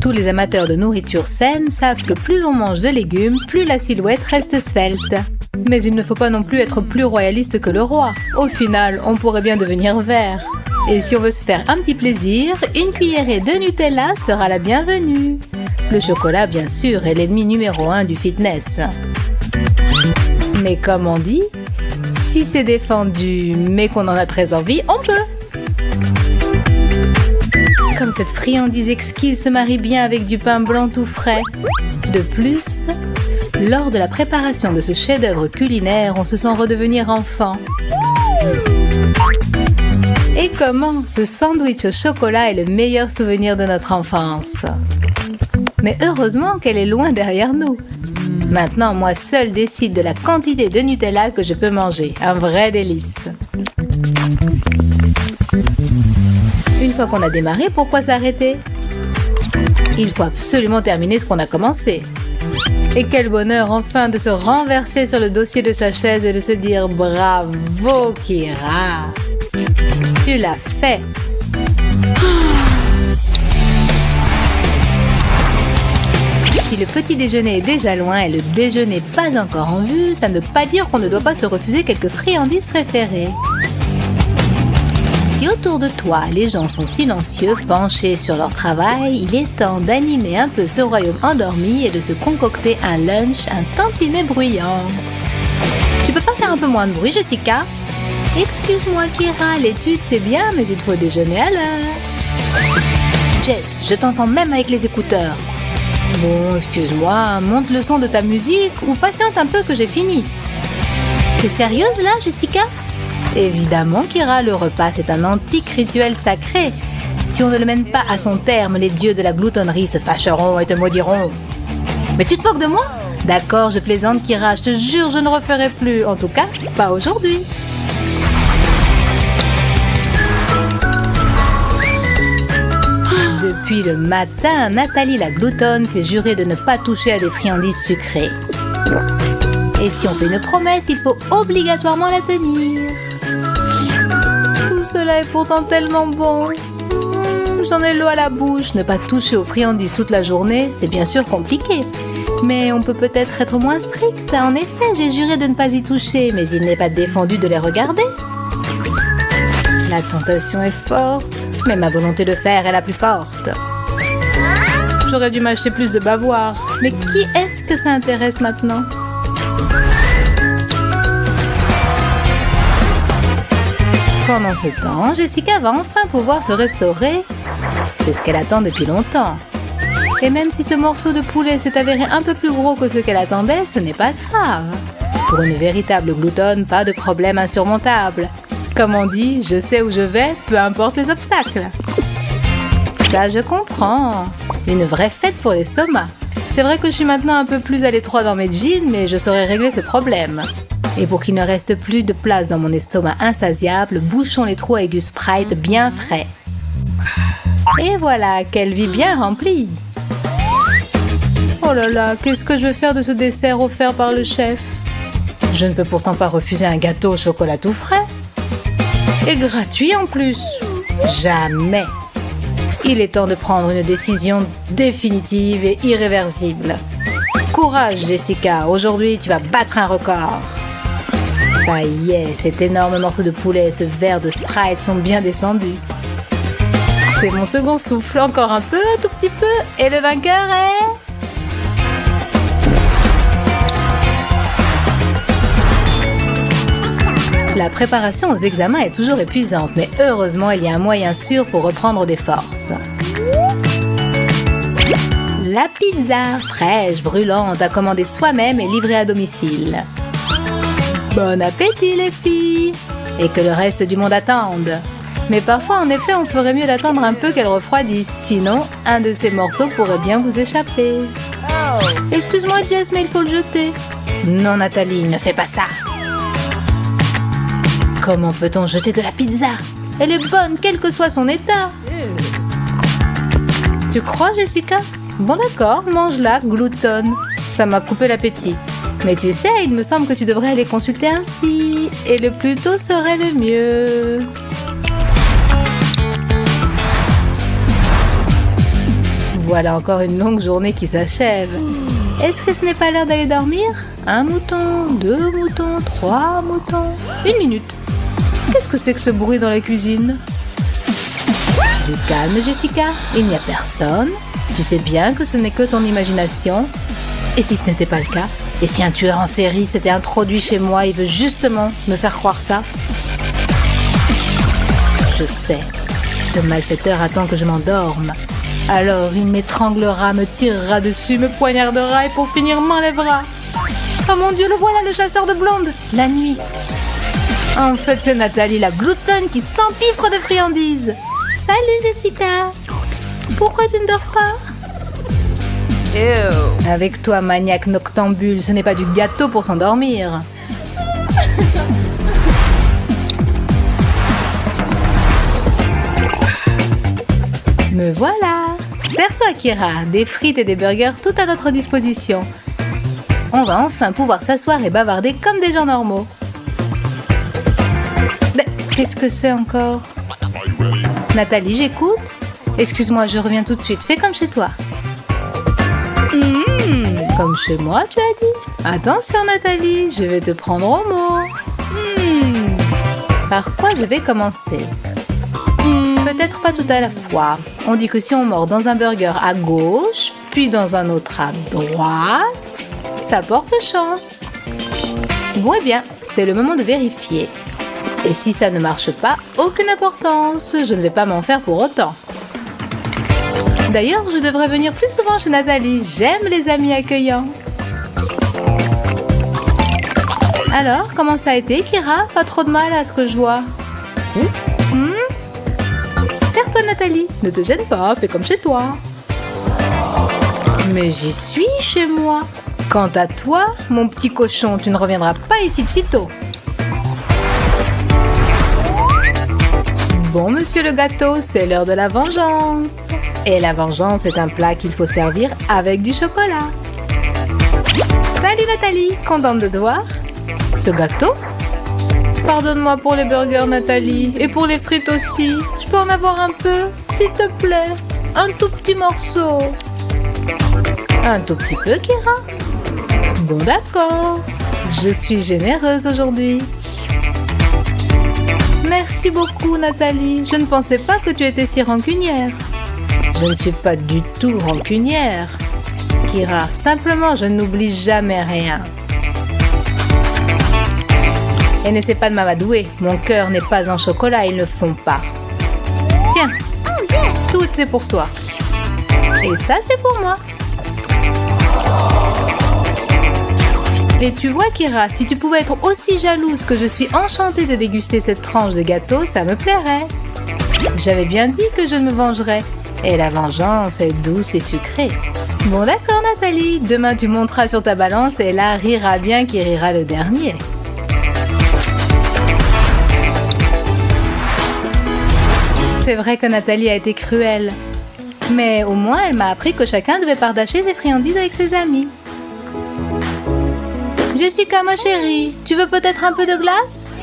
Tous les amateurs de nourriture saine savent que plus on mange de légumes, plus la silhouette reste svelte. Mais il ne faut pas non plus être plus royaliste que le roi. Au final, on pourrait bien devenir vert. Et si on veut se faire un petit plaisir, une cuillerée de Nutella sera la bienvenue. Le chocolat, bien sûr, est l'ennemi numéro 1 du fitness. Mais comme on dit, si c'est défendu, mais qu'on en a très envie, on peut. Comme cette friandise exquise se marie bien avec du pain blanc tout frais. De plus, lors de la préparation de ce chef-d'œuvre culinaire, on se sent redevenir enfant. Et comment ce sandwich au chocolat est le meilleur souvenir de notre enfance. Mais heureusement qu'elle est loin derrière nous. Maintenant, moi seule décide de la quantité de Nutella que je peux manger. Un vrai délice. Une fois qu'on a démarré, pourquoi s'arrêter? Il faut absolument terminer ce qu'on a commencé. Et quel bonheur enfin de se renverser sur le dossier de sa chaise et de se dire « Bravo Kira ! Tu l'as fait !» Si le petit déjeuner est déjà loin et le déjeuner pas encore en vue, ça ne veut pas dire qu'on ne doit pas se refuser quelques friandises préférées. Si autour de toi, les gens sont silencieux, penchés sur leur travail, il est temps d'animer un peu ce royaume endormi et de se concocter un lunch, un tantinet bruyant. Tu peux pas faire un peu moins de bruit, Jessica? Excuse-moi, Kira, l'étude c'est bien, mais il faut déjeuner à l'heure. Jess, je t'entends même avec les écouteurs. Bon, excuse-moi, monte le son de ta musique ou patiente un peu que j'ai fini. T'es sérieuse là, Jessica? Évidemment, Kira, le repas c'est un antique rituel sacré. Si on ne le mène pas à son terme, les dieux de la gloutonnerie se fâcheront et te maudiront. Mais tu te moques de moi? D'accord, je plaisante, Kira, je te jure, je ne referai plus. En tout cas, pas aujourd'hui. Depuis le matin, Nathalie la gloutonne s'est jurée de ne pas toucher à des friandises sucrées. Et si on fait une promesse, il faut obligatoirement la tenir. Tout cela est pourtant tellement bon. J'en ai l'eau à la bouche. Ne pas toucher aux friandises toute la journée, c'est bien sûr compliqué. Mais on peut peut-être être moins strict. En effet, j'ai juré de ne pas y toucher, mais il n'est pas défendu de les regarder. La tentation est forte, mais ma volonté de faire est la plus forte. J'aurais dû m'acheter plus de bavoirs. Mais qui est-ce que ça intéresse maintenant? Pendant ce temps, Jessica va enfin pouvoir se restaurer. C'est ce qu'elle attend depuis longtemps. Et même si ce morceau de poulet s'est avéré un peu plus gros que ce qu'elle attendait, ce n'est pas grave. Pour une véritable gloutonne, pas de problème insurmontable. Comme on dit, je sais où je vais, peu importe les obstacles. Ça, je comprends. Une vraie fête pour l'estomac. C'est vrai que je suis maintenant un peu plus à l'étroit dans mes jeans, mais je saurais régler ce problème. Et pour qu'il ne reste plus de place dans mon estomac insatiable, bouchons les trous avec du Sprite bien frais. Et voilà, quelle vie bien remplie! Oh là là, qu'est-ce que je vais faire de ce dessert offert par le chef? Je ne peux pourtant pas refuser un gâteau au chocolat tout frais. Et gratuit en plus. Jamais. Il est temps de prendre une décision définitive et irréversible. Courage, Jessica. Aujourd'hui, tu vas battre un record. Ça y est, cet énorme morceau de poulet et ce verre de Sprite sont bien descendus. C'est mon second souffle. Encore un peu, tout petit peu. Et le vainqueur est... La préparation aux examens est toujours épuisante, mais heureusement, il y a un moyen sûr pour reprendre des forces. La pizza, fraîche, brûlante, à commander soi-même et livrée à domicile. Bon appétit les filles! Et que le reste du monde attende. Mais parfois, en effet, on ferait mieux d'attendre un peu qu'elle refroidisse. Sinon, un de ces morceaux pourrait bien vous échapper. Excuse-moi Jess, mais il faut le jeter. Non Nathalie, ne fais pas ça. Comment peut-on jeter de la pizza? Elle est bonne, quel que soit son état. Tu crois, Jessica? Bon d'accord, mange-la, gloutonne. Ça m'a coupé l'appétit. Mais tu sais, il me semble que tu devrais aller consulter un psy. Et le plus tôt serait le mieux. voilà encore une longue journée qui s'achève. Est-ce que ce n'est pas l'heure d'aller dormir? 1 mouton, 2 moutons, 3 moutons... 1 minute. Qu'est-ce que c'est que ce bruit dans la cuisine? Du calme, Jessica. Il n'y a personne. Tu sais bien que ce n'est que ton imagination. Et si ce n'était pas le cas? Et si un tueur en série s'était introduit chez moi et veut justement me faire croire ça? Je sais. Ce malfaiteur attend que je m'endorme. Alors il m'étranglera, me tirera dessus, me poignardera et pour finir m'enlèvera. Oh mon Dieu, le voilà, le chasseur de blondes. La nuit. En fait, c'est Nathalie, la gloutonne qui s'empiffre de friandises. Salut Jessica. Pourquoi tu ne dors pas? Ew. Avec toi, maniaque noctambule, ce n'est pas du gâteau pour s'endormir. Me voilà. Sers-toi, Kira. Des frites et des burgers tout à notre disposition. On va enfin pouvoir s'asseoir et bavarder comme des gens normaux. Mais qu'est-ce que c'est encore? Nathalie, j'écoute. Excuse-moi, je reviens tout de suite. Fais comme chez toi. Comme chez moi, tu as dit? Attention, Nathalie, je vais te prendre au mot. Par quoi je vais commencer? Peut-être pas tout à la fois. On dit que si on mord dans un burger à gauche, puis dans un autre à droite, ça porte chance. Bon, eh bien, c'est le moment de vérifier. Et si ça ne marche pas, aucune importance. Je ne vais pas m'en faire pour autant. D'ailleurs, je devrais venir plus souvent chez Nathalie. J'aime les amis accueillants. Alors, comment ça a été, Kira? Pas trop de mal à ce que je vois. Serre-toi, Nathalie. Ne te gêne pas, fais comme chez toi. Mais j'y suis chez moi. Quant à toi, mon petit cochon, tu ne reviendras pas ici de sitôt. Bon, monsieur le gâteau, c'est l'heure de la vengeance. Et la vengeance est un plat qu'il faut servir avec du chocolat. Salut Nathalie, contente de te voir. Ce gâteau? Pardonne-moi pour les burgers, Nathalie, et pour les frites aussi. Je peux en avoir un peu, s'il te plaît? Un tout petit morceau. Un tout petit peu, Kira? Bon, d'accord. Je suis généreuse aujourd'hui. Merci beaucoup, Nathalie. Je ne pensais pas que tu étais si rancunière. Je ne suis pas du tout rancunière, Kira. Simplement, je n'oublie jamais rien. Et n'essaie pas de m'amadouer. Mon cœur n'est pas en chocolat, ils ne font pas. Tiens, tout est pour toi. Et ça, c'est pour moi. Et tu vois, Kira, si tu pouvais être aussi jalouse que je suis enchantée de déguster cette tranche de gâteau, ça me plairait. J'avais bien dit que je me vengerais. Et la vengeance est douce et sucrée. Bon, d'accord, Nathalie. Demain, tu monteras sur ta balance et là, rira bien qui rira le dernier. C'est vrai que Nathalie a été cruelle. Mais au moins, elle m'a appris que chacun devait partager ses friandises avec ses amis. Jessica, ma chérie, tu veux peut-être un peu de glace?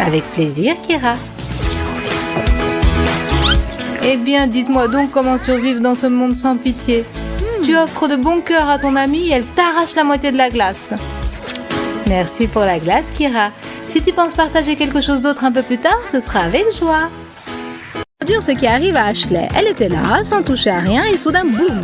Avec plaisir, Kira. Eh bien, dites-moi donc comment survivre dans ce monde sans pitié. Tu offres de bon cœur à ton amie et elle t'arrache la moitié de la glace. Merci pour la glace, Kira. Si tu penses partager quelque chose d'autre un peu plus tard, ce sera avec joie. Dire ce qui arrive à Ashley. Elle était là, sans toucher à rien, et soudain, boum!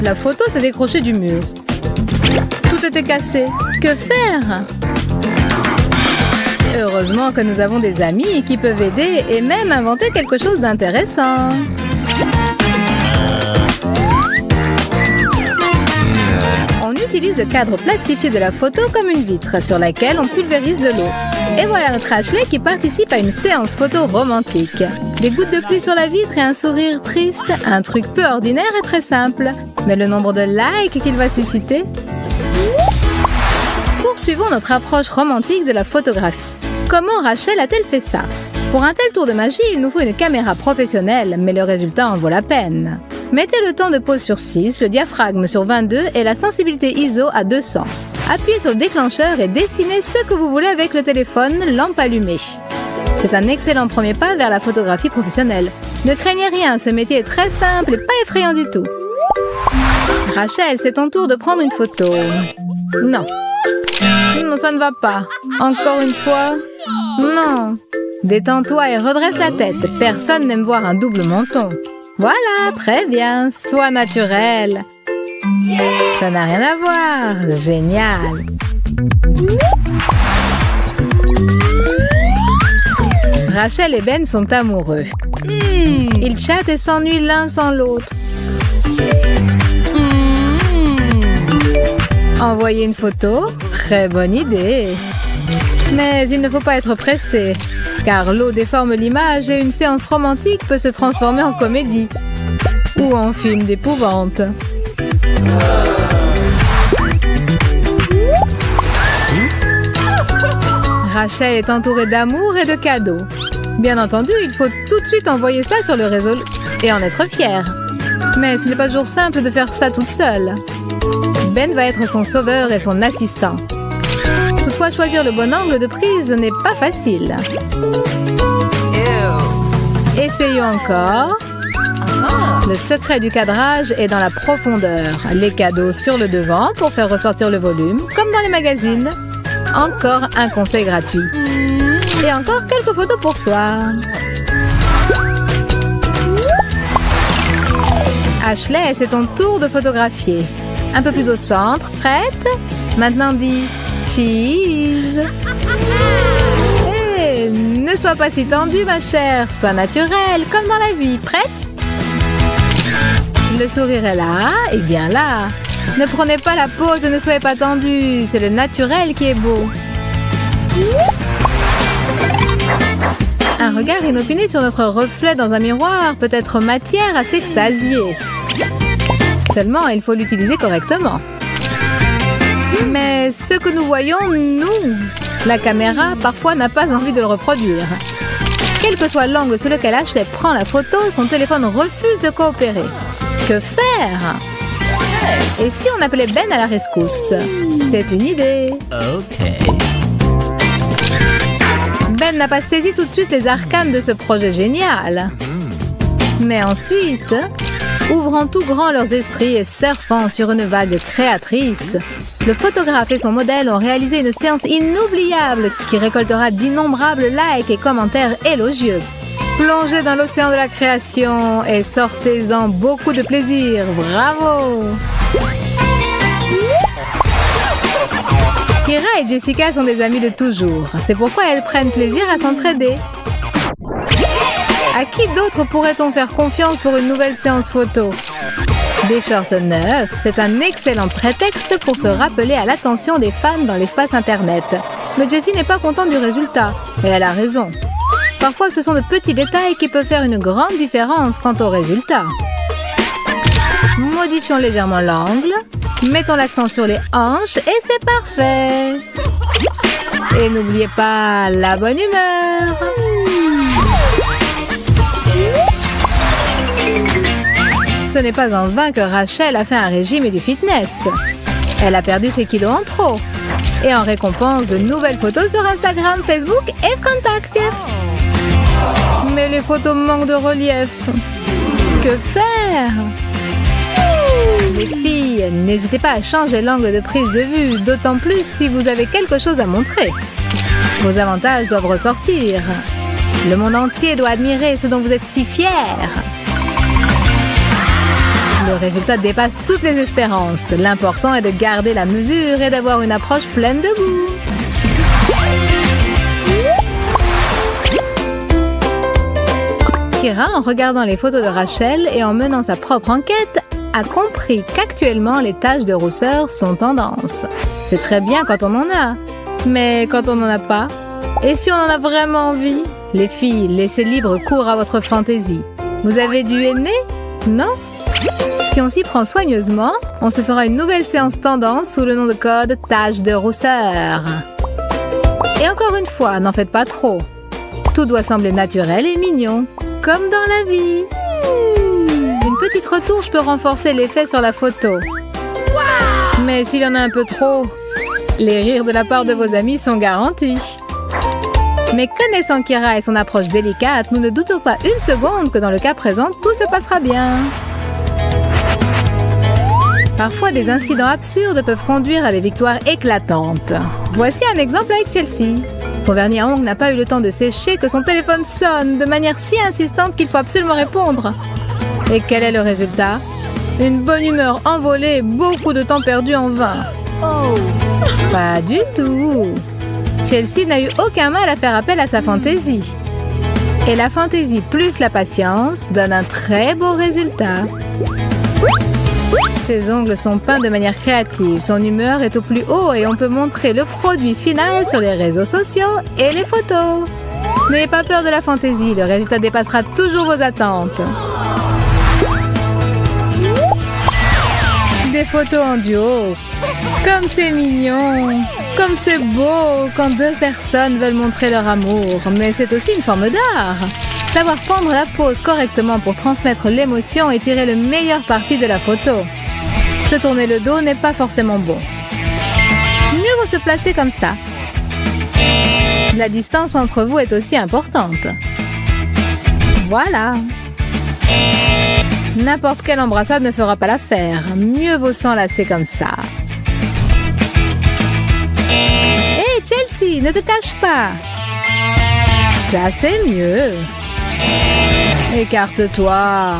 La photo s'est décrochée du mur. Tout était cassé. Que faire? Heureusement que nous avons des amis qui peuvent aider et même inventer quelque chose d'intéressant. On utilise le cadre plastifié de la photo comme une vitre sur laquelle on pulvérise de l'eau. Et voilà notre Ashley qui participe à une séance photo romantique. Des gouttes de pluie sur la vitre et un sourire triste, un truc peu ordinaire et très simple. Mais le nombre de likes qu'il va susciter... Poursuivons notre approche romantique de la photographie. Comment Rachel a-t-elle fait ça? Pour un tel tour de magie, il nous faut une caméra professionnelle, mais le résultat en vaut la peine. Mettez le temps de pause sur 6, le diaphragme sur 22 et la sensibilité ISO à 200. Appuyez sur le déclencheur et dessinez ce que vous voulez avec le téléphone, lampe allumée. C'est un excellent premier pas vers la photographie professionnelle. Ne craignez rien, ce métier est très simple et pas effrayant du tout. Rachel, c'est ton tour de prendre une photo. Non. Non, ça ne va pas. Encore une fois. Non. Détends-toi et redresse la tête. Personne n'aime voir un double menton. Voilà, très bien. Sois naturel. Ça n'a rien à voir. Génial. Rachel et Ben sont amoureux. Ils chattent et s'ennuient l'un sans l'autre. Envoyer une photo? Très bonne idée. Mais il ne faut pas être pressé, car l'eau déforme l'image et une séance romantique peut se transformer en comédie ou en film d'épouvante. Rachel est entourée d'amour et de cadeaux. Bien entendu, il faut tout de suite envoyer ça sur le réseau et en être fier. Mais ce n'est pas toujours simple de faire ça toute seule. Ben va être son sauveur et son assistant. Toutefois, choisir le bon angle de prise n'est pas facile. Essayons encore. Le secret du cadrage est dans la profondeur. Les cadeaux sur le devant pour faire ressortir le volume, comme dans les magazines. Encore un conseil gratuit. Et encore quelques photos pour soi. Ashley, c'est ton tour de photographier. Un peu plus au centre. Prête? Maintenant dis cheese. Hé, ne sois pas si tendue, ma chère. Sois naturelle, comme dans la vie. Prête? Le sourire est là, et bien là. Ne prenez pas la pose et ne soyez pas tendue. C'est le naturel qui est beau. Un regard inopiné sur notre reflet dans un miroir peut être matière à s'extasier. Seulement, il faut l'utiliser correctement. Mais ce que nous voyons, nous, la caméra, parfois n'a pas envie de le reproduire. Quel que soit l'angle sous lequel Ashley prend la photo, son téléphone refuse de coopérer. Que faire? Et si on appelait Ben à la rescousse? C'est une idée. Ben n'a pas saisi tout de suite les arcanes de ce projet génial. Mais ensuite, ouvrant tout grand leurs esprits et surfant sur une vague créatrice, le photographe et son modèle ont réalisé une séance inoubliable qui récoltera d'innombrables likes et commentaires élogieux. Plongez dans l'océan de la création et sortez-en beaucoup de plaisir. Bravo! Kira et Jessica sont des amies de toujours. C'est pourquoi elles prennent plaisir à s'entraider. À qui d'autre pourrait-on faire confiance pour une nouvelle séance photo? Des shorts neufs, c'est un excellent prétexte pour se rappeler à l'attention des fans dans l'espace Internet. Mais Jessie n'est pas contente du résultat, et elle a raison. Parfois, ce sont de petits détails qui peuvent faire une grande différence quant au résultat. Modifions légèrement l'angle, mettons l'accent sur les hanches et c'est parfait. Et n'oubliez pas la bonne humeur. Ce n'est pas en vain que Rachel a fait un régime et du fitness. Elle a perdu ses kilos en trop. Et en récompense, de nouvelles photos sur Instagram, Facebook et Contact. Mais les photos manquent de relief. Que faire? Les filles, n'hésitez pas à changer l'angle de prise de vue, d'autant plus si vous avez quelque chose à montrer. Vos avantages doivent ressortir. Le monde entier doit admirer ce dont vous êtes si fiers. Le résultat dépasse toutes les espérances. L'important est de garder la mesure et d'avoir une approche pleine de goût. Kira, en regardant les photos de Rachel et en menant sa propre enquête, a compris qu'actuellement les taches de rousseur sont tendance. C'est très bien quand on en a, mais quand on n'en a pas, et si on en a vraiment envie, les filles, laissez libre cours à votre fantaisie. Vous avez du henné? Non? Si on s'y prend soigneusement, on se fera une nouvelle séance tendance sous le nom de code taches de rousseur. Et encore une fois, n'en faites pas trop. Tout doit sembler naturel et mignon, comme dans la vie. Une petite retouche peut renforcer l'effet sur la photo. Mais s'il y en a un peu trop, les rires de la part de vos amis sont garantis. Mais connaissant Kira et son approche délicate, nous ne doutons pas une seconde que dans le cas présent, tout se passera bien. Parfois, des incidents absurdes peuvent conduire à des victoires éclatantes. Voici un exemple avec Chelsea. Son vernis à ongles n'a pas eu le temps de sécher que son téléphone sonne de manière si insistante qu'il faut absolument répondre. Et quel est le résultat? Une bonne humeur envolée et beaucoup de temps perdu en vain. Oh. Pas du tout. Chelsea n'a eu aucun mal à faire appel à sa fantaisie. Et la fantaisie plus la patience donne un très beau résultat. Ses ongles sont peints de manière créative, son humeur est au plus haut et on peut montrer le produit final sur les réseaux sociaux et les photos. N'ayez pas peur de la fantaisie, le résultat dépassera toujours vos attentes. Des photos en duo. Comme c'est mignon. Comme c'est beau quand deux personnes veulent montrer leur amour. Mais c'est aussi une forme d'art. Savoir prendre la pose correctement pour transmettre l'émotion et tirer le meilleur parti de la photo. Se tourner le dos n'est pas forcément bon. Mieux vaut se placer comme ça. La distance entre vous est aussi importante. Voilà. N'importe quelle embrassade ne fera pas l'affaire. Mieux vaut s'enlacer comme ça. Hé, Chelsea, ne te cache pas. Ça, c'est mieux. Écarte-toi.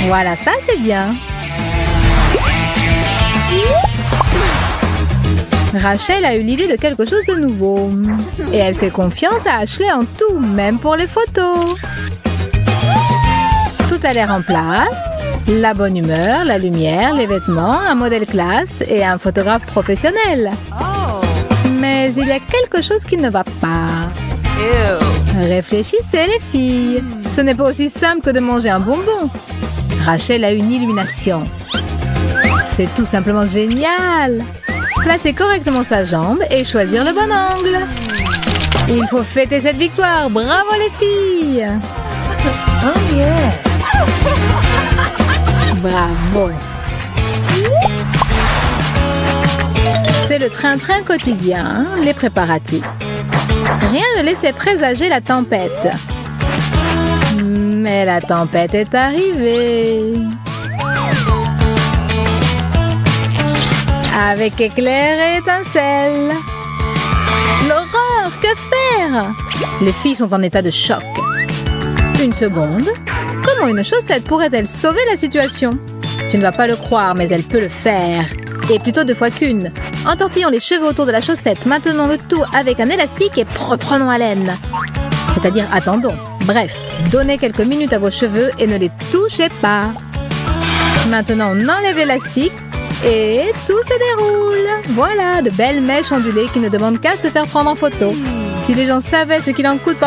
Voilà, ça, c'est bien. Rachel a eu l'idée de quelque chose de nouveau. Et elle fait confiance à Ashley en tout, même pour les photos. Tout a l'air en place. La bonne humeur, la lumière, les vêtements, un modèle classe et un photographe professionnel. Mais il y a quelque chose qui ne va pas. Réfléchissez les filles. Ce n'est pas aussi simple que de manger un bonbon. Rachel a une illumination. C'est tout simplement génial. Placer correctement sa jambe et choisir le bon angle. Il faut fêter cette victoire. Bravo les filles. Oh yeah. Bravo. C'est le train-train quotidien, les préparatifs. Rien ne laissait présager la tempête. Mais la tempête est arrivée. Avec éclairs et étincelles. L'horreur, que faire? Les filles sont en état de choc. Une seconde. Comment une chaussette pourrait-elle sauver la situation? Tu ne vas pas le croire, mais elle peut le faire. Et plutôt 2 fois qu'une. Entortillons les cheveux autour de la chaussette, maintenons le tout avec un élastique et reprenons haleine. C'est-à-dire attendons. Bref, donnez quelques minutes à vos cheveux et ne les touchez pas. Maintenant, on enlève l'élastique et tout se déroule. Voilà, de belles mèches ondulées qui ne demandent qu'à se faire prendre en photo. Si les gens savaient ce qu'il en coûte